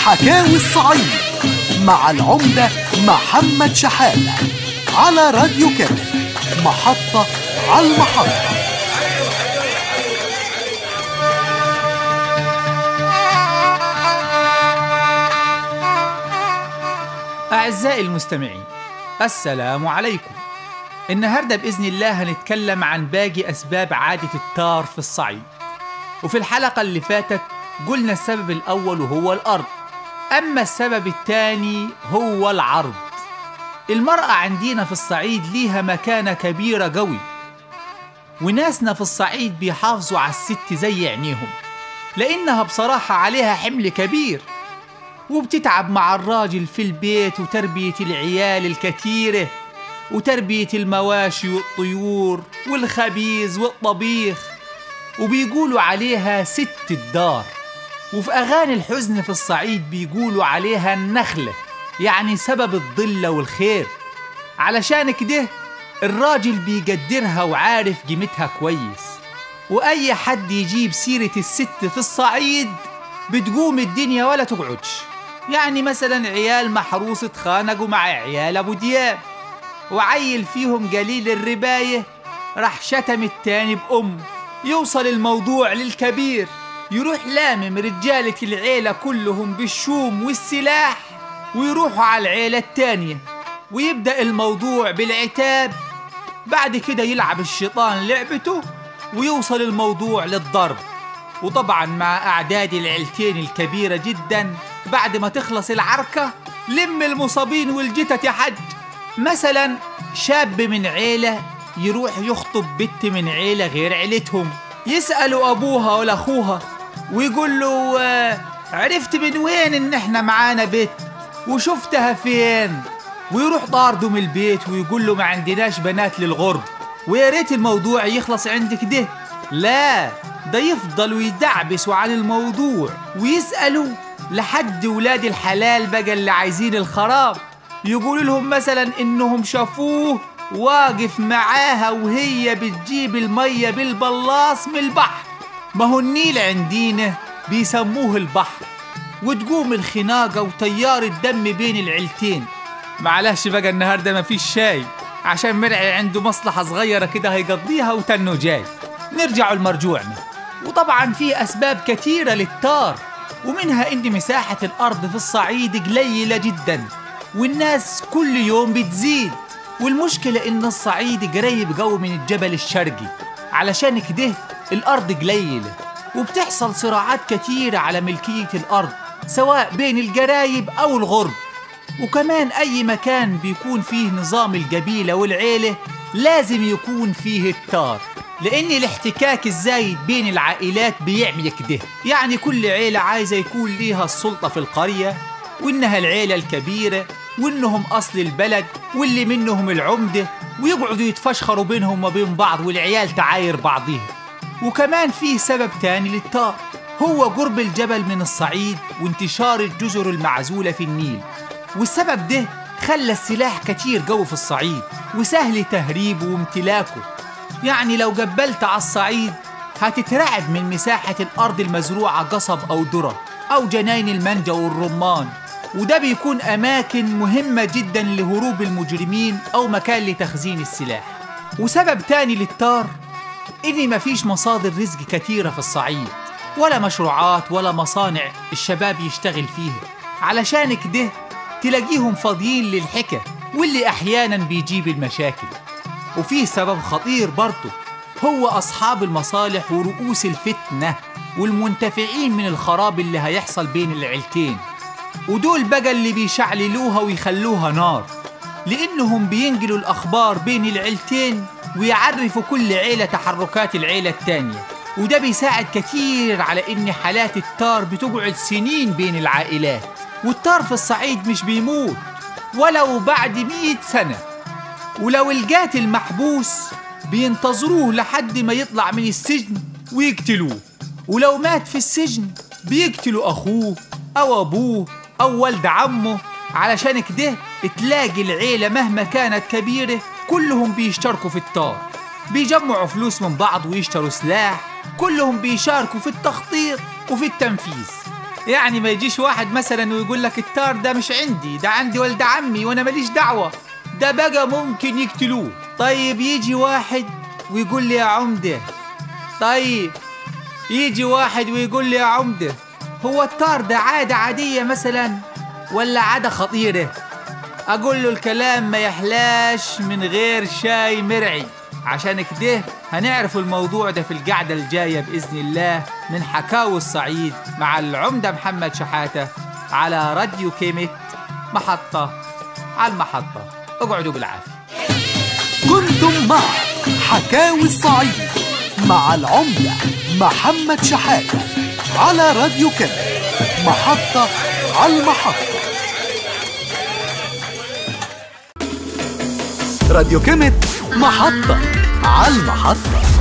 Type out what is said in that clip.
حكاوي الصعيد مع العمدة محمد شحاتة على راديو كامل، محطة على المحطة. أعزائي المستمعين، السلام عليكم. النهاردة بإذن الله هنتكلم عن باقي أسباب عادة التار في الصعيد. وفي الحلقة اللي فاتت قلنا السبب الأول وهو الأرض، أما السبب الثاني هو العرض. المرأة عندنا في الصعيد ليها مكانة كبيرة قوي، وناسنا في الصعيد بيحافظوا على الست زي عينيهم، لأنها بصراحة عليها حمل كبير، وبتتعب مع الراجل في البيت وتربية العيال الكثيرة وتربية المواشي والطيور والخبيز والطبيخ، وبيقولوا عليها ست الدار. وفي أغاني الحزن في الصعيد بيقولوا عليها النخلة، يعني سبب الضلة والخير. علشان كده الراجل بيقدرها وعارف قيمتها كويس، وأي حد يجيب سيرة الست في الصعيد بتقوم الدنيا ولا تقعدش. يعني مثلا عيال محروسة اتخانقوا مع عيال أبو دياب، وعيل فيهم قليل الرباية راح شتم التاني بأمه، يوصل الموضوع للكبير، يروح لامم رجالة العيلة كلهم بالشوم والسلاح ويروحوا على العيلة التانية، ويبدأ الموضوع بالعتاب. بعد كده يلعب الشيطان لعبته ويوصل الموضوع للضرب. وطبعا مع أعداد العيلتين الكبيرة جدا، بعد ما تخلص العركة لم المصابين والجتت يا حج. مثلا شاب من عيلة يروح يخطب بنت من عيلة غير عيلتهم، يسألوا أبوها ولا أخوها ويقول له عرفت من وين إن إحنا معانا بنت وشفتها فين؟ ويروح طارده من البيت ويقول له ما عندناش بنات للغرب. ويا ريت الموضوع يخلص عندك ده، لا ده يفضلوا يدعبسوا عن الموضوع ويسألوا لحد ولاد الحلال بقى اللي عايزين الخراب، يقولوا لهم مثلا إنهم شافوه واقف معاها وهي بتجيب المية بالبلاص من البحر. ما هو النيل عندنا بيسموه البحر، وتقوم الخناقة وتيار الدم بين العيلتين. معلش بقى النهاردة ما فيش شاي عشان مرعي عنده مصلحة صغيرة كده هيقضيها وتنه جاي. نرجع لمرجوعنا. وطبعا في أسباب كثيرة للتار، ومنها إن مساحة الأرض في الصعيد قليلة جدا، والناس كل يوم بتزيد. والمشكلة إن الصعيد قريب قوي من الجبل الشرقي، علشان كده الأرض قليلة، وبتحصل صراعات كتيرة على ملكية الأرض سواء بين القرايب أو الغرب. وكمان أي مكان بيكون فيه نظام القبيلة والعيلة لازم يكون فيه التار، لأن الاحتكاك الزايد بين العائلات بيعمل كده. يعني كل عيلة عايزة يكون ليها السلطة في القرية، وإنها العيلة الكبيرة، وإنهم أصل البلد، واللي منهم العمدة، ويقعدوا يتفشخروا بينهم وبين بعض، والعيال تعاير بعضيها. وكمان فيه سبب تاني للتار، هو قرب الجبل من الصعيد وانتشار الجزر المعزولة في النيل. والسبب ده خلى السلاح كتير قوي في الصعيد وسهل تهريبه وامتلاكه. يعني لو قبلت على الصعيد هتترعب من مساحة الأرض المزروعة قصب أو ذرة أو جناين المانجا والرمان، وده بيكون أماكن مهمة جدا لهروب المجرمين أو مكان لتخزين السلاح. وسبب تاني للتار إن مفيش مصادر رزق كتيرة في الصعيد، ولا مشروعات ولا مصانع الشباب يشتغل فيها، علشان كده تلاقيهم فاضيين للحكا، واللي أحيانا بيجيب المشاكل. وفيه سبب خطير برضه، هو أصحاب المصالح ورؤوس الفتنة والمنتفعين من الخراب اللي هيحصل بين العيلتين، ودول بقى اللي بيشعللوها ويخلوها نار، لأنهم بينقلوا الأخبار بين العيلتين ويعرفوا كل عيلة تحركات العيلة التانية. وده بيساعد كتير على إن حالات التار بتقعد سنين بين العائلات. والتار في الصعيد مش بيموت ولو بعد 100 سنة، ولو القاتل محبوس بينتظروه لحد ما يطلع من السجن ويقتلوه، ولو مات في السجن بيقتلوا أخوه أو أبوه أو ولد عمه. علشان كده تلاقي العيلة مهما كانت كبيرة كلهم بيشتركوا في الطار، بيجمعوا فلوس من بعض ويشتروا سلاح، كلهم بيشاركوا في التخطيط وفي التنفيذ. يعني ما يجيش واحد مثلا ويقول لك الطار ده مش عندي، ده عندي ولد عمي وانا ماليش دعوة، ده بقى ممكن يقتلوه. طيب يجي واحد ويقول لي يا عمدة، يا عمدة هو الطار ده عادة عادية مثلا ولا عادة خطيرة؟ أقول له الكلام ما يحلاش من غير شاي مرعي. عشان كده هنعرف الموضوع ده في القعدة الجاية بإذن الله من حكاوي الصعيد مع العمدة محمد شحاتة على راديو كيميت، محطة على المحطة. اقعدوا بالعافية. كنتم مع حكاوي الصعيد مع العمدة محمد شحاتة على راديو كيميت، محطة على المحطة. راديو كيميت، محطة على المحطة.